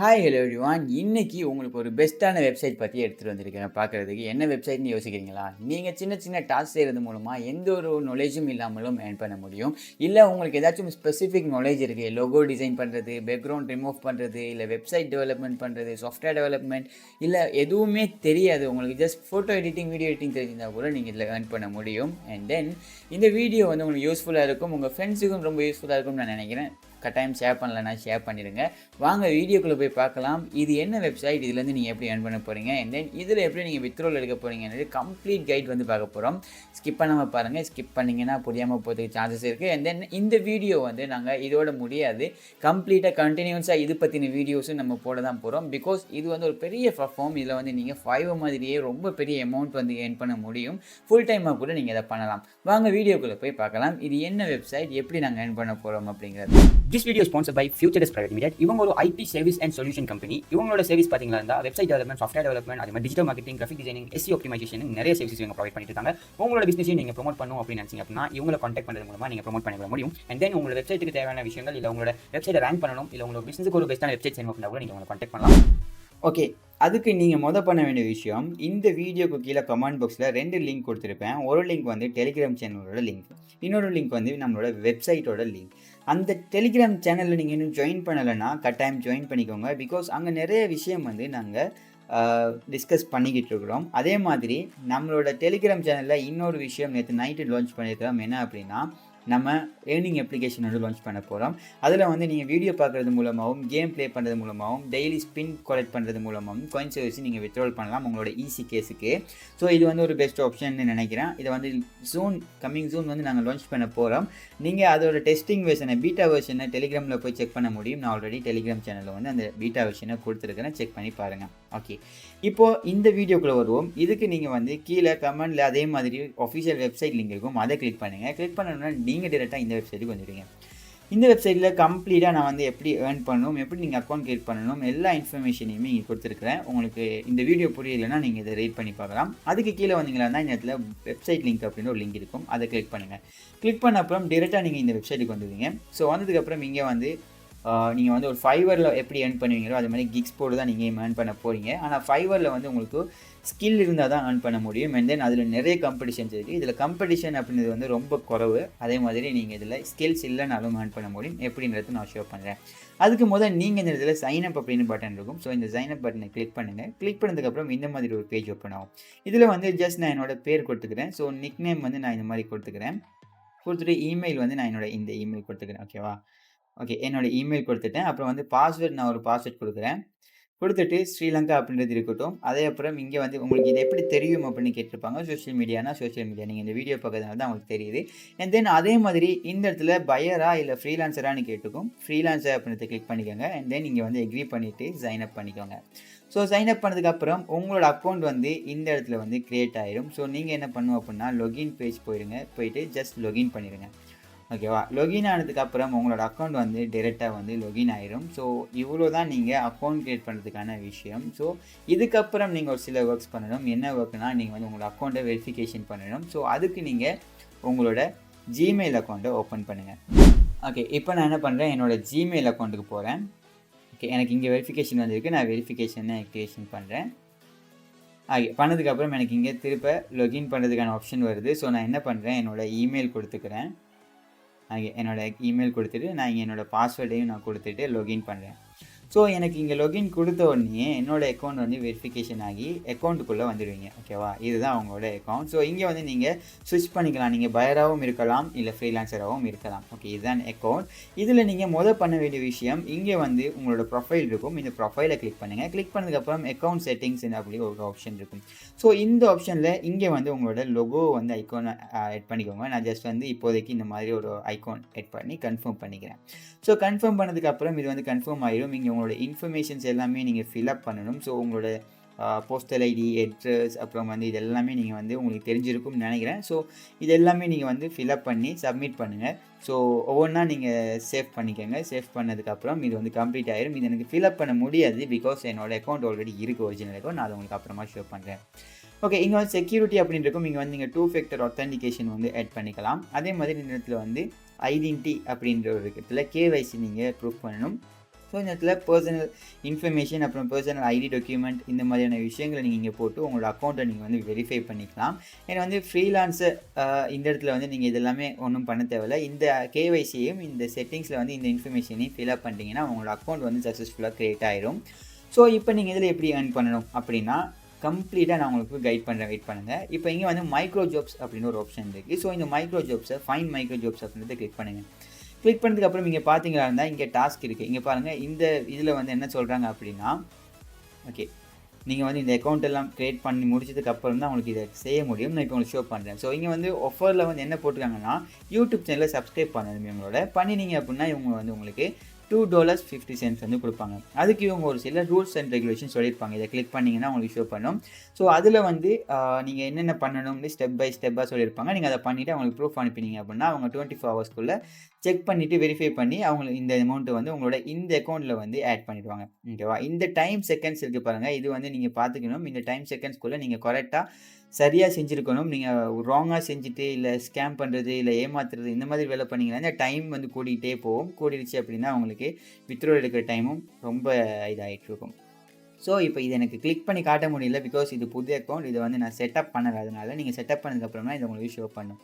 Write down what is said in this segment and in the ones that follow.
Hi hello everyone. இன்னைக்கு உங்களுக்கு ஒரு பெஸ்ட்டான வெப்சைட் பற்றி எடுத்துகிட்டு வந்திருக்கேன் பார்க்குறதுக்கு. என்ன வெப்சைட்னு யோசிக்கிறீங்களா? நீங்கள் சின்ன சின்ன டாஸ்க் செய்கிறது மூலமாக எந்த ஒரு நாலேஜும் இல்லாமலும் ஏர்ன் பண்ண முடியும். இல்லை உங்களுக்கு ஏதாச்சும் ஸ்பெசிஃபிக் நாலேஜ் இருக்குது, லோகோ டிசைன் பண்ணுறது, பேக்ரவுண்ட் ரிமூவ் பண்ணுறது, இல்லை வெப்சைட் டெவலப்மெண்ட் பண்ணுறது, சாஃப்ட்வேர் டெவலப்மெண்ட், இல்லை எதுவுமே தெரியாது, உங்களுக்கு just photo editing, video editing தெரிஞ்சிருந்தால் கூட நீங்கள் இதில் ஏர்ன் பண்ண முடியும். அண்ட் தென் இந்த வீடியோ வந்து உங்களுக்கு யூஸ்ஃபுல்லாக இருக்கும், உங்கள் ஃப்ரெண்ட்ஸுக்கும் ரொம்ப யூஸ்ஃபுல்லாக இருக்கும்னு நான் நினைக்கிறேன். கட்டாயம் ஷேர் பண்ணலன்னா ஷேர் பண்ணிடுங்க. வாங்க வீடியோக்குள்ளே போய் பார்க்கலாம். இது என்ன வெப்சைட், இதுலேருந்து நீங்கள் எப்படி ஏர்ன் பண்ண போகிறீங்க, அண்ட் தென் இதில் எப்படி நீங்கள் வித்ட்ரால் எடுக்க போகிறீங்கன்றது கம்ப்ளீட் கைட் வந்து பார்க்க போகிறோம். ஸ்கிப் பண்ணாமல் பாருங்கள். ஸ்கிப் பண்ணிங்கன்னா புரியாமல் போகிறதுக்கு சான்சஸ் இருக்குது. அண்ட் தென் இந்த வீடியோ வந்து நாங்கள் இதோட முடியாது, கம்ப்ளீட்டாக கண்டினியூஸாக இது பற்றின வீடியோஸும் நம்ம போட தான் போகிறோம். பிகாஸ் இது வந்து ஒரு பெரிய பிளாட்ஃபார்ம். இதில் வந்து நீங்கள் ஃபைவ் மாதிரியே ரொம்ப பெரிய அமௌண்ட் வந்து ஏர்ன் பண்ண முடியும். ஃபுல் டைமாக கூட நீங்கள் இதை பண்ணலாம். வாங்க வீடியோக்குள்ளே போய் பார்க்கலாம். இது என்ன வெப்சைட், எப்படி நாங்கள் ஏர்ன் பண்ண போகிறோம் அப்படிங்கிறது. This video is sponsored by Future Private Limited. இவங்க ஒரு IT service and solution company. இவங்களோட சர்வீஸ் பார்த்தீங்களா இருந்தால் வெப்சைட் டெவலப்மெண்ட், சாஃப்ட்வேர் டெவலப்மெண்ட், அதே மாதிரி digital marketing, graphic designing, SEO optimisation நிறைய சர்வீஸ் இவங்க ப்ரொவைட் பண்ணிட்டு இருக்காங்க. உங்களோட பிசினஸையும் நீங்கள் ப்ரோமோட் பண்ணணும் அப்படின்னு நினைச்சீங்க அப்படின்னா இவங்களை கான்டாக்ட் பண்ணுறது மூலமாக நீங்கள் ப்ரோமோட் பண்ணிக்க முடியும். அண்ட் தென் உங்களோட வெப்சைட்டுக்கு தேவையான விஷயங்கள், இல்லை உங்களோட வெப்சைட்டை ரேங்க் பண்ணணும், இல்லை உங்களோட பிசினஸுக்கு ஒரு பெஸ்ட்டான வெப்சைட் செய்யணும் அப்படின்னா கூட நீங்கள் உங்களை கான்டாக்ட் பண்ணலாம். ஓகே, அதுக்கு நீங்கள் பண்ண வேண்டிய விஷயம், இந்த வீடியோக்கு கீழே கமெண்ட் பாக்ஸில் 2 லிங்க் கொடுத்துருப்பேன். ஒரு லிங்க் வந்து டெலிகிராம் சேனலோட லிங்க், இன்னொரு லிங்க் வந்து நம்மளோட வெப்சைட்டோட லிங்க். அந்த டெலிகிராம் சேனலில் நீங்கள் இன்னும் ஜாயின் பண்ணலைன்னா கட்டாயம் ஜாயின் பண்ணிக்கோங்க. பிகாஸ் அங்கே நிறைய விஷயம் வந்து நாங்கள் டிஸ்கஸ் பண்ணிக்கிட்டு இருக்கிறோம். அதே மாதிரி நம்மளோட டெலிகிராம் சேனலில் இன்னொரு விஷயம் நேற்று நைட்டு லான்ச் பண்ணியிருக்கிறோம். என்ன அப்படின்னா, நம்ம ஏர்னிங் அப்ளிகேஷன் வந்து லான்ச் பண்ண போகிறோம். அதில் வந்து நீங்கள் வீடியோ பார்க்குறது மூலமாகவும், கேம் ப்ளே பண்ணுறது மூலமாகவும், டெய்லி ஸ்பின் கலெக்ட் பண்ணுறது மூலமாகவும் காயின்ஸ் வச்சு நீங்கள் வித்ட்ரால் பண்ணலாம் உங்களோட ஈஸி கேஸுக்கு. ஸோ இது வந்து ஒரு பெஸ்ட் ஆப்ஷன் நினைக்கிறேன். இதை வந்து கம்மிங் ஜூன் வந்து நாங்கள் லான்ச் பண்ண போகிறோம். நீங்கள் அதோட டெஸ்டிங் வெர்ஷனை, பீட்டா வெர்ஷனை டெலிகிராமில் போய் செக் பண்ண முடியும். நான் ஆல்ரெடி டெலிகிராம் சேனலில் வந்து அந்த பீட்டா வெர்ஷனை கொடுத்துருக்கிறேன், செக் பண்ணி பாருங்கள். ஓகே, இப்போது இந்த வீடியோக்குள்ளே வருவோம். இதுக்கு நீங்கள் வந்து கீழே கமெண்டில் அதே மாதிரி ஆஃபிஷியல் வெப்சைட் லிங்க் இருக்கும், அதை கிளிக் பண்ணுங்கள். கிளிக் பண்ணணும்னா நீங்கள் டேரெக்டாக இந்த வெப்சைட்டுக்கு வந்துடுவீங்க. இந்த வெப்சைட்டில் கம்ப்ளீட்டாக நான் வந்து எப்படி ஏர்ன் பண்ணணும், எப்படி நீங்கள் அக்கௌண்ட் கிரியேட் பண்ணணும், எல்லா இன்ஃபர்மேஷனையுமே இங்கே கொடுத்துருக்குறேன். உங்களுக்கு இந்த வீடியோ புரியலைன்னா நீங்கள் இதை ரீட் பண்ணி பார்க்கலாம். அதுக்கு கீழே வந்தீங்களா இந்த இடத்துல வெப்சைட் லிங்க் அப்படின்னு ஒரு லிங்க் இருக்கும், அதை கிளிக் பண்ணுங்கள். கிளிக் பண்ண அப்புறம் டேரெக்டாக நீங்கள் இந்த வெப்சைட்டுக்கு வந்துடுவீங்க. ஸோ வந்ததுக்கப்புறம் இங்கே வந்து நீங்கள் வந்து ஒரு ஃபைவரில் எப்படி ஏர்ன் பண்ணுவீங்களோ அது மாதிரி கிக்ஸ் போட்டு தான் நீங்கள் ஏர்ன் பண்ண போகிறீங்க. ஆனால் ஃபைவரில் வந்து உங்களுக்கு ஸ்கில் இருந்தால் தான் ஏர்ன் பண்ண முடியும். அண்ட் தென் அதில் நிறைய காம்படிஷன்ஸ் இருக்குது. இதில் காம்படிஷன் அப்படின்றது வந்து ரொம்ப குறவு. அதே மாதிரி நீங்கள் இதில் ஸ்கில்ஸ் இல்லைனாலும் ஏர்ன் பண்ண முடியும். எப்படின்றது நான் ஷோ பண்ணுறேன். அதுக்கு முதல் நீங்கள் இந்த இதில் சைன்அப் அப்படின்னு பட்டன் இருக்கும். ஸோ இந்த சைன்அப் பட்டனை கிளிக் பண்ணுங்கள். கிளிக் பண்ணதுக்கப்புறம் இந்த மாதிரி ஒரு பேஜ் ஓப்பன் ஆகும். இதில் வந்து ஜஸ்ட் நான் என்னோட பேர் கொடுத்துக்கிறேன். ஸோ நிக் நேம் வந்து நான் இந்த மாதிரி கொடுத்துக்கிறேன். கொடுத்துட்டு இமெயில் வந்து நான் என்னோட இந்த இமெயில் கொடுத்துக்கிறேன். ஓகேவா? ஓகே, என்னோட இமெயில் கொடுத்துட்டேன். அப்புறம் வந்து பாஸ்வேர்ட், நான் ஒரு பாஸ்வேர்ட் கொடுக்குறேன். கொடுத்துட்டு ஸ்ரீலங்கா அப்படின்றது இருக்கட்டும். அதே அப்புறம் இங்கே வந்து உங்களுக்கு இது எப்படி தெரியும் அப்படின்னு கேட்டிருப்பாங்க. சோஷியல் மீடியானா சோஷியல் மீடியா, நீங்கள் இந்த வீடியோ பார்க்கறதுனால தான் உங்களுக்கு தெரியுது. அண்ட் தென் அதே மாதிரி இந்த இடத்துல பையரா இல்லை ஃப்ரீலான்சரானு கேட்டுக்கும். ஃப்ரீலான்சர் அப்படின்றத கிளிக் பண்ணிக்கோங்க. அண்ட் தென் இங்கே வந்து எக்ரி பண்ணிவிட்டு சைன் அப் பண்ணிக்கோங்க. ஸோ சைன் அப் பண்ணதுக்கப்புறம் உங்களோட அக்கௌண்ட் வந்து இந்த இடத்துல வந்து க்ரியேட் ஆகிடும். ஸோ நீங்கள் என்ன பண்ணணும் அப்படின்னா லொகின் பேஜ் போயிட்டு ஜஸ்ட் லொகின் பண்ணிடுங்க. ஓகேவா? லொகின் ஆனதுக்கப்புறம் உங்களோட அக்கௌண்ட் வந்து டேரெக்டாக வந்து லொகின் ஆயிரும். ஸோ இவ்வளோ தான் நீங்கள் அக்கௌண்ட் க்ரியேட் பண்ணுறதுக்கான விஷயம். ஸோ இதுக்கப்புறம் நீங்கள் ஒரு சில ஒர்க்ஸ் பண்ணணும். என்ன ஒர்க்னா, நீங்கள் வந்து உங்களோட அக்கௌண்ட்டை வெரிஃபிகேஷன் பண்ணணும். ஸோ அதுக்கு நீங்கள் உங்களோட ஜிமெயில் அக்கௌண்ட்டை ஓப்பன் பண்ணுங்கள். ஓகே, இப்போ நான் என்ன பண்ணுறேன், என்னோடய ஜிமெயில் அக்கௌண்ட்டுக்கு போகிறேன். ஓகே, எனக்கு இங்கே வெரிஃபிகேஷன் வந்திருக்கு. நான் வெரிஃபிகேஷனை ஆக்டிவேஷன் பண்ணுறேன். பண்ணதுக்கப்புறம் எனக்கு இங்கே திருப்ப லொகின் பண்ணுறதுக்கான ஆப்ஷன் வருது. ஸோ நான் என்ன பண்ணுறேன், என்னோடய இமெயில் கொடுத்துக்கிறேன். என்னோட இமெயில் கொடுத்துட்டு நான் இங்கே என்னோடய பாஸ்வேர்டையும் நான் கொடுத்துட்டு லொகின் பண்ணுறேன். ஸோ எனக்கு இங்கே லொகின் கொடுத்த உடனே என்னோடய அக்கௌண்ட் வந்து வெரிஃபிகேஷன் ஆகி அக்கௌண்ட்டுக்குள்ளே வந்துடுவீங்க. ஓகேவா? இதுதான் உங்களோட அக்கௌண்ட். ஸோ இங்கே வந்து நீங்கள் ஸ்விட்ச் பண்ணிக்கலாம். நீங்கள் பையராகவும் இருக்கலாம், இல்லை ஃப்ரீலான்சராகவும் இருக்கலாம். ஓகே, இதுதான் அக்கௌண்ட். இதில் நீங்கள் பண்ண வேண்டிய விஷயம், இங்கே வந்து உங்களோட ப்ரொஃபைல் இருக்கும். இந்த ப்ரொஃபைலை கிளிக் பண்ணுங்கள். கிளிக் பண்ணதுக்கப்புறம் அக்கௌண்ட் செட்டிங்ஸ் அப்படி ஒரு ஆப்ஷன் இருக்கும். ஸோ இந்த ஆப்ஷனில் இங்கே வந்து உங்களோட லொகோ வந்து ஐக்கானை ஆட் பண்ணிக்கோங்க. நான் ஜஸ்ட் வந்து இப்போதைக்கு இந்த மாதிரி ஒரு ஐக்கான் ஆட் பண்ணி கன்ஃபார்ம் பண்ணிக்கிறேன். ஸோ கன்ஃபார்ம் பண்ணதுக்கப்புறம் இது வந்து கன்ஃபார்ம் ஆகிடும். இங்கே உங்களோட இன்ஃபர்மேஷன்ஸ் எல்லாமே நீங்கள் ஃபில்அப் பண்ணணும். ஸோ உங்களோட போஸ்டல் ஐடி, அட்ரஸ், அப்புறம் வந்து இது எல்லாமே நீங்கள் வந்து உங்களுக்கு தெரிஞ்சிருக்கும்னு நினைக்கிறேன். ஸோ இது எல்லாமே நீங்கள் வந்து ஃபில்அப் பண்ணி சப்மிட் பண்ணுங்கள். ஸோ ஒவ்வொன்றா நீங்கள் சேவ் பண்ணிக்கோங்க. சேவ் பண்ணதுக்கப்புறம் இது வந்து கம்ப்ளீட் ஆகிடும். இது எனக்கு ஃபில்அப் பண்ண முடியாது, பிகாஸ் என்னோடய அக்கௌண்ட் ஆல்ரெடி இருக்குது, ஒரிஜினல் அக்கௌண்ட். நான் அதை உங்களுக்கு அப்புறமா ஷோ பண்ணுறேன். ஓகே, இங்கே வந்து செக்யூரிட்டி அப்படின்னு இருக்கும். இங்கே வந்து நீங்கள் 2 ஃபேக்டர் ஆத்தென்டிகேஷன் வந்து ஆட் பண்ணிக்கலாம். அதே மாதிரி இந்த இடத்துல வந்து ஐடென்டிட்டி அப்படின்ற ஒரு இடத்துல கேஒய்சி நீங்கள் ப்ரூஃப் பண்ணணும். ஸோ இந்த இடத்துல பர்சனல் இன்ஃபர்மேஷன் அப்புறம் பர்சனல் ஐடி டாக்குமெண்ட் இந்த மாதிரியான விஷயங்களை நீங்கள் இங்கே போட்டு உங்களோட அக்கௌண்ட்டை நீங்கள் வந்து வெரிஃபை பண்ணிக்கலாம். ஏன்னா வந்து ஃப்ரீலான்ஸர் இந்த இடத்துல வந்து நீங்கள் இதெல்லாமே ஒன்றும் பண்ண தேவையில்லை. இந்த கேஒய்சியையும் இந்த செட்டிங்ஸில் வந்து இந்த இன்ஃபர்மேஷனையும் ஃபில்அப் பண்ணிட்டீங்கன்னா உங்களோட அக்கௌண்ட் வந்து சக்ஸஸ்ஃபுல்லாக க்ரியேட் ஆயிரும். ஸோ இப்போ நீங்கள் இதில் எப்படி ஏர்ன் பண்ணணும் அப்படின்னா கம்ப்ளீட்டாக நான் உங்களுக்கு கைட் பண்ணுறேன், வெயிட் பண்ணுங்கள். இப்போ இங்கே வந்து மைக்ரோ ஜாப்ஸ் அப்படின்னு ஒரு ஆப்ஷன் இருக்குது. ஸோ இந்த மைக்ரோ ஜாப்ஸை ஃபைண்ட் மைக்ரோ ஜாப்ஸ் அப்படின்றத கிளிக் பண்ணுங்கள். கிளிக் பண்ணதுக்கப்புறம் இங்கே பார்த்தீங்களா இருந்தால் இங்கே டாஸ்க் இருக்குது. இங்கே பாருங்கள், இந்த இதில் வந்து என்ன சொல்கிறாங்க அப்படின்னா, ஓகே, நீங்கள் வந்து இந்த அக்கௌண்ட் எல்லாம் க்ரியேட் பண்ணி முடிச்சதுக்கப்புறம் தான் உங்களுக்கு இதை செய்ய முடியும். நான் இப்போ உங்களுக்கு ஷோ பண்ணுறேன். ஸோ இங்கே வந்து ஆஃபரில் வந்து என்ன போட்டிருக்காங்கன்னா, யூடியூப் சேனலை சப்ஸ்கிரைப் பண்ணணும். இவங்களோட பண்ணினீங்க அப்படின்னா இவங்க வந்து உங்களுக்கு $2.50 வந்து கொடுப்பாங்க. அதுக்கு இவங்க ஒரு சில ரூல்ஸ் அண்ட் ரெகுலேஷன் சொல்லியிருப்பாங்க. இதை கிளிக் பண்ணிங்கன்னா உங்களுக்கு ஷோ பண்ணும். ஸோ அதில் வந்து நீங்கள் என்னென்ன பண்ணணும்னு ஸ்டெப் பை ஸ்டெப்பாக சொல்லியிருப்பாங்க. நீங்கள் அதை பண்ணிவிட்டு அவங்களுக்கு ப்ரூஃப் அனுப்பினீங்க அப்படின்னா அவங்க 24 ஹவர்ஸ்க்குள்ளே செக் பண்ணிவிட்டு வெரிஃபை பண்ணி அவங்களுக்கு இந்த அமௌண்ட்டை வந்து உங்களோட இந்த அக்கௌண்ட்டில் வந்து ஆட் பண்ணிடுவாங்க. ஓகேவா? இந்த டைம் செகண்ட்ஸ் இருக்குது பாருங்கள், இது வந்து நீங்கள் பார்த்துக்கணும். இந்த டைம் செகண்ட்ஸ்க்குள்ளே நீங்கள் கரெக்டாக சரியாக செஞ்சுருக்கணும். நீங்கள் ராங்காக செஞ்சுட்டு இல்லை ஸ்கேம் பண்ணுறது இல்லை ஏமாத்துறது இந்த மாதிரி வேலை பண்ணிங்கன்னா இந்த டைம் வந்து கூடிக்கிட்டே போகும். கூடிடுச்சு அப்படின்னா உங்களுக்கு வித்ட்ரா எடுக்கிற டைமும் ரொம்ப இதாகிட்டு இருக்கும். ஸோ இப்போ இது எனக்கு கிளிக் பண்ணி காட்ட முடியல, பிகாஸ் இது புது அக்கௌண்ட். இதை வந்து நான் செட்டப் பண்ணலை. அதனால் நீங்கள் செட்டப் பண்ணதுக்கப்புறமா இதை உங்களுக்கு ஷோ பண்ணும்.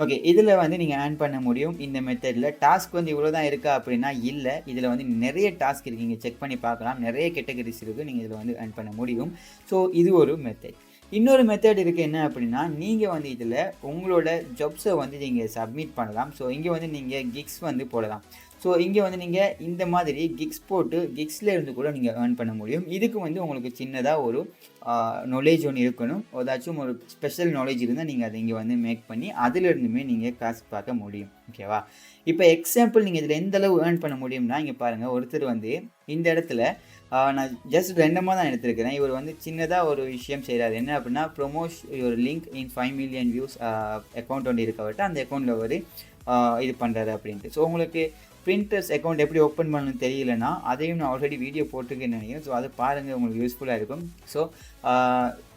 ஓகே, இதில் வந்து நீங்கள் ஏர்ன் பண்ண முடியும் இந்த மெத்தடில். டாஸ்க் வந்து இவ்வளோ தான் இருக்கா அப்படின்னா இல்லை, இதில் வந்து நிறைய டாஸ்க் இருக்குது. நீங்கள் செக் பண்ணி பார்க்கலாம். நிறைய கேட்டகரிஸ் இருக்குது, நீங்கள் இதில் வந்து ஏர்ன் பண்ண முடியும். ஸோ இது ஒரு மெத்தட். இன்னொரு மெத்தட் இருக்குது. என்ன அப்படின்னா, நீங்கள் வந்து இதில் உங்களோட ஜாப்ஸை வந்து நீங்கள் சப்மிட் பண்ணலாம். ஸோ இங்கே வந்து நீங்கள் கிக்ஸ் வந்து போடலாம். ஸோ இங்கே வந்து நீங்கள் இந்த மாதிரி கிக்ஸ் போட்டு கிக்ஸில் இருந்து கூட நீங்கள் ஏர்ன் பண்ண முடியும். இதுக்கு வந்து உங்களுக்கு சின்னதாக ஒரு நாலேஜ் ஒன்று இருக்கணும். ஏதாச்சும் ஒரு ஸ்பெஷல் நாலேஜ் இருந்தால் நீங்கள் அதை இங்கே வந்து மேக் பண்ணி அதிலிருந்துமே நீங்கள் காசு பார்க்க முடியும். ஓகேவா? இப்போ எக்ஸாம்பிள் நீங்கள் இதில் எந்த அளவு ஏர்ன் பண்ண முடியும்னா, இங்கே பாருங்கள், ஒருத்தர் வந்து இந்த இடத்துல நான் ஜஸ்ட் ரெண்டமாக தான் எடுத்திருக்கிறேன். இவர் வந்து சின்னதாக ஒரு விஷயம் செய்கிறார். என்ன அப்படின்னா, promote your link in 5 million views account ஒன்று இருக்கவிட்டு அந்த அக்கௌண்ட்டில் ஒரு இது பண்ணுறாரு அப்படின்ட்டு. ஸோ உங்களுக்கு பிரிண்டர்ஸ் அக்கௌண்ட் எப்படி ஓப்பன் பண்ணணும்னு தெரியலனா அதையும் நான் ஆல்ரெடி வீடியோ போட்டிருக்கேன்னு நினைக்கிறேன். ஸோ அதை பாருங்கள், உங்களுக்கு யூஸ்ஃபுல்லாக இருக்கும். ஸோ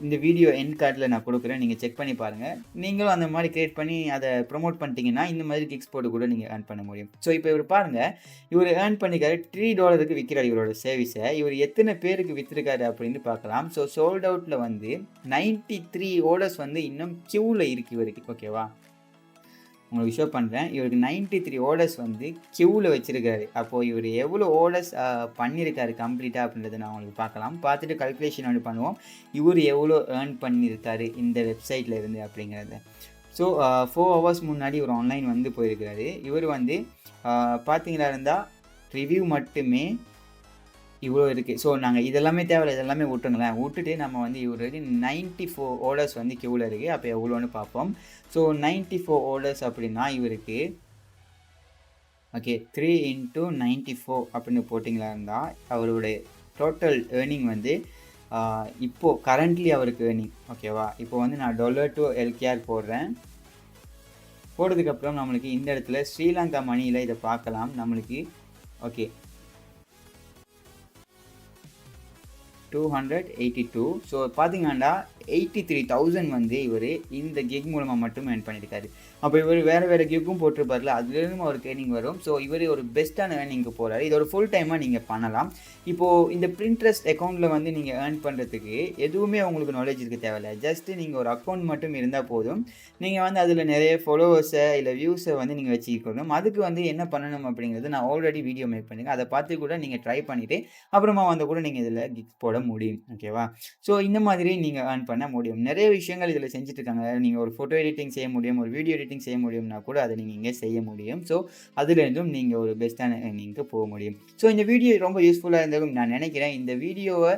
இந்த வீடியோ எண்ட் கார்டில் நான் கொடுக்குறேன், நீங்கள் செக் பண்ணி பாருங்கள். நீங்களும் அந்த மாதிரி க்ரியேட் பண்ணி அதை ப்ரொமோட் பண்ணிட்டீங்கன்னா இந்த மாதிரி கிக்ஸ் போட்டு கூட நீங்கள் ஏர்ன் பண்ண முடியும். ஸோ இப்போ இவர் பாருங்கள், இவர் ஏர்ன் பண்ணிக்காரு $3 விற்கிறார் இவரோட சர்வீஸை. இவர் எத்தனை பேருக்கு விற்றுருக்காரு அப்படின்னு பார்க்கலாம். ஸோ சோல்ட் அவுட்டில் வந்து 93 ஆர்டர்ஸ் வந்து இன்னும் க்யூவில் இருக்குது இவருக்கு. ஓகேவா? உங்களுக்கு ஷோ பண்ணுறேன். இவருக்கு 93 ஆர்டர்ஸ் வந்து க்யூவில் வச்சுருக்காரு. அப்போது இவர் எவ்வளோ ஆர்டர்ஸ் பண்ணியிருக்காரு கம்ப்ளீட்டாக அப்படின்றத நான் உங்களுக்கு பார்க்கலாம். பார்த்துட்டு கல்குலேஷன் வந்து பண்ணுவோம், இவர் எவ்வளோ ஏர்ன் பண்ணியிருக்காரு இந்த வெப்சைட்டில் இருந்து அப்படிங்கிறத. ஸோ 4 hours முன்னாடி ஒரு ஆன்லைன் வந்து போயிருக்கிறாரு. இவர் வந்து பார்த்தீங்களா இருந்தால் ரிவ்யூ மட்டுமே இவ்வளோ இருக்குது. ஸோ நாங்கள் இதெல்லாமே தேவையில்லை, இதெல்லாமே விட்டுருங்களேன். விட்டுட்டு நம்ம வந்து இவருக்கு 94 ஆர்டர்ஸ் வந்து க்யூவில் இருக்குது. அப்போ எவ்வளோன்னு பார்ப்போம். ஸோ 94 ஆர்டர்ஸ் அப்படின்னா இவருக்கு ஓகே 3 × 94 அப்படின்னு போட்டிங்களா இருந்தால் அவருடைய டோட்டல் ஏர்னிங் வந்து இப்போது கரண்ட்லி அவருக்கு ஏர்னிங். ஓகேவா? இப்போ வந்து நான் $to LKR போடுறேன். போடுறதுக்கப்புறம் நம்மளுக்கு இந்த இடத்துல ஸ்ரீலங்கா மணியில் இதை பார்க்கலாம். நம்மளுக்கு ஓகே 282. ஸோ பார்த்தீங்கன்னா 83,000 வந்து இவர் இந்த கிக் மூலமாக மட்டும் ஏர்ன் பண்ணியிருக்காரு. அப்போ இவர் வேறு கிக்கும் போட்டிருப்பார்ல, அதுலேருந்து அவருக்கு ஏர்னிங் வரும். ஸோ இவர் ஒரு பெஸ்ட்டான ஏர்னிங்க்கு போகிறாரு. இது ஒரு ஃபுல் டைமாக நீங்கள் பண்ணலாம். இப்போது இந்த பிரிண்ட்ரெஸ்ட் அக்கௌண்ட்டில் வந்து நீங்கள் ஏர்ன் பண்ணுறதுக்கு எதுவுமே உங்களுக்கு நாலேஜ் இருக்க தேவையில்லை. ஜஸ்ட்டு நீங்கள் ஒரு அக்கௌண்ட் மட்டும் இருந்தால் போதும். நீங்கள் வந்து அதில் நிறைய ஃபாலோவர்ஸை இல்லை வியூஸை வந்து நீங்கள் வச்சுக்கணும். அதுக்கு வந்து என்ன பண்ணணும் அப்படிங்கிறது நான் ஆல்ரெடி வீடியோ மேக் பண்ணியிருக்கேன். அதை பார்த்து கூட நீங்கள் ட்ரை பண்ணிவிட்டு அப்புறமா வந்து கூட நீங்கள் இதில் கிக்ஸ் போட முடியும். ஓகேவா? ஸோ இந்த மாதிரி நீங்கள் ஏர்ன் பண்ண முடியும். நிறைய விஷயங்கள் இதில் செஞ்சுட்டு இருக்காங்க. நீங்கள் ஒரு ஃபோட்டோ எடிட்டிங் செய்ய முடியும், ஒரு வீடியோ எடிட்டிங் செய்ய முடியும்னா கூட அதை நீங்கள் இங்கே செய்ய முடியும். ஸோ அதுலேருந்தும் நீங்கள் ஒரு பெஸ்ட்டான ஏர்னிங்க்கு போக முடியும். ஸோ இந்த வீடியோ ரொம்ப யூஸ்ஃபுல்லாக இருந்ததும் நான் நினைக்கிறேன். இந்த வீடியோவை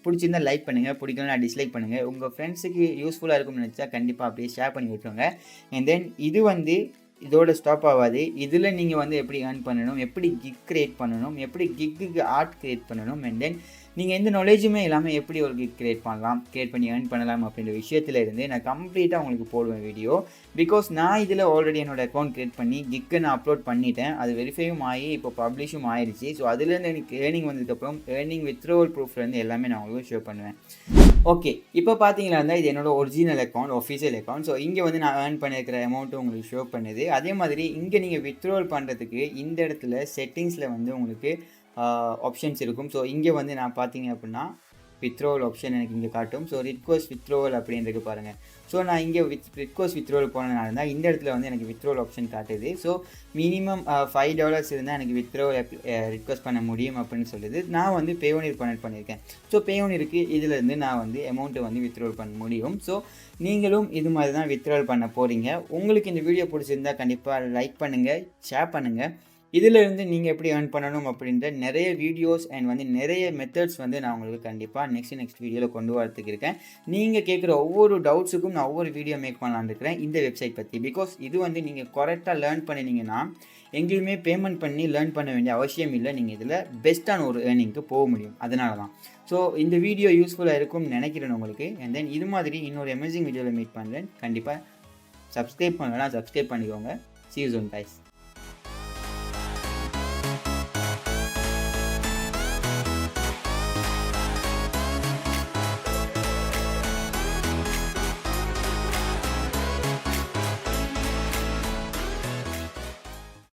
பிடிச்சிருந்தால் லைக் பண்ணுங்கள், பிடிக்கலன்னா டிஸ்லைக் பண்ணுங்கள். உங்கள் ஃப்ரெண்ட்ஸுக்கு யூஸ்ஃபுல்லாக இருக்கும்னு நினச்சா கண்டிப்பாக அப்படியே ஷேர் பண்ணி விட்டுருங்க. அண்ட் தென் இது வந்து இதோட ஸ்டாப் ஆகாது. இதில் நீங்கள் வந்து எப்படி ஏர்ன் பண்ணணும், எப்படி கிக் க்ரியேட் பண்ணணும், எப்படி கிக்குக்கு ஆர்ட் க்ரியேட் பண்ணணும், அண்ட் தென் நீங்கள் எந்த நாலேஜுமே இல்லாமல் எப்படி ஒரு கிக் கிரியேட் பண்ணி ஏர்ன் பண்ணலாம் அப்படின்ற விஷயத்துல இருந்து நான் கம்ப்ளீட்டாக உங்களுக்கு போடுவேன் வீடியோ. பிகாஸ் நான் இதில் ஆல்ரெடி என்னோட அக்கௌண்ட் கிரியேட் பண்ணி கிக்கை நான் அப்லோட் பண்ணிட்டேன். அது வெரிஃபையும் ஆகி இப்போ பப்ளிஷும் ஆயிடுச்சு. ஸோ அதுலேருந்து எனக்கு ஏர்னிங் வந்ததுக்கப்புறம் ஏர்னிங் வித்ட்ராவல் ப்ரூஃப்லேருந்து எல்லாமே நான் உங்களுக்கு ஷோ பண்ணுவேன். ஓகே, இப்போ பார்த்தீங்கன்னா இது என்னோட original account, official account. So இங்கே வந்து நான் ஏர்ன் பண்ணியிருக்கிற அமௌண்ட்டு உங்களுக்கு ஷோ பண்ணுது. அதே மாதிரி இங்கே நீங்கள் வித்ட்ராவல் பண்ணுறதுக்கு இந்த இடத்துல செட்டிங்ஸில் வந்து உங்களுக்கு ஆப்ஷன்ஸ் இருக்கும். ஸோ இங்கே வந்து நான் பார்த்தீங்க அப்படின்னா வித்ட்ராவல் ஆப்ஷன் எனக்கு இங்கே காட்டும். ஸோ ரிக்வஸ்ட் வித்ட்ராவல் அப்படின்றது பாருங்கள். ஸோ நான் இங்கே ரிக்வஸ்ட் வித்ட்ராவல் போனதுனால தான் இந்த இடத்துல வந்து எனக்கு வித்ட்ராவல் ஆப்ஷன் காட்டுது. ஸோ மினிமம் $5 இருந்தால் எனக்கு வித்ட்ராவல் ரிக்வஸ்ட் பண்ண முடியும் அப்படின்னு சொல்லுது. நான் வந்து பேயோனியர் கனெக்ட் பண்ணியிருக்கேன். ஸோ பேயோனியருக்கு இதிலேருந்து நான் வந்து அமௌண்ட்டை வந்து வித்ட்ராவல் பண்ண முடியும். ஸோ நீங்களும் இது மாதிரி தான் வித்ட்ராவல் பண்ண போகிறீங்க. உங்களுக்கு இந்த வீடியோ பிடிச்சிருந்தா கண்டிப்பாக லைக் பண்ணுங்கள், ஷேர் பண்ணுங்கள். இதிலிருந்து நீங்கள் எப்படி ஏர்ன் பண்ணணும் அப்படின்ற நிறைய வீடியோஸ் அண்ட் வந்து நிறைய மெத்தட்ஸ் வந்து நான் உங்களுக்கு கண்டிப்பாக நெக்ஸ்ட் வீடியோவில் கொண்டு வரதுக்கு இருக்கேன். நீங்கள் கேட்குற ஒவ்வொரு டவுட்ஸுக்கும் நான் ஒவ்வொரு வீடியோ மேக் பண்ணலான்னு இருக்கிறேன் இந்த வெப்சைட் பற்றி. பிகாஸ் இது வந்து நீங்கள் கரெக்டாக லேர்ன் பண்ணினீங்கன்னா எங்கேயுமே பேமெண்ட் பண்ணி லேர்ன் பண்ண வேண்டிய அவசியம் இல்லை. நீங்கள் இதில் பெஸ்ட்டான ஒரு ஏர்னிங்க்கு போக முடியும். அதனால தான். ஸோ இந்த வீடியோ யூஸ்ஃபுல்லாக இருக்கும்னு நினைக்கிறேன் உங்களுக்கு. அண்ட் தென் இது மாதிரி இன்னொரு அமேசிங் வீடியோவில் மீட் பண்ணுறேன். கண்டிப்பாக சப்ஸ்கிரைப் பண்ணலாம், சப்ஸ்கிரைப் பண்ணிக்கோங்க. See you soon guys.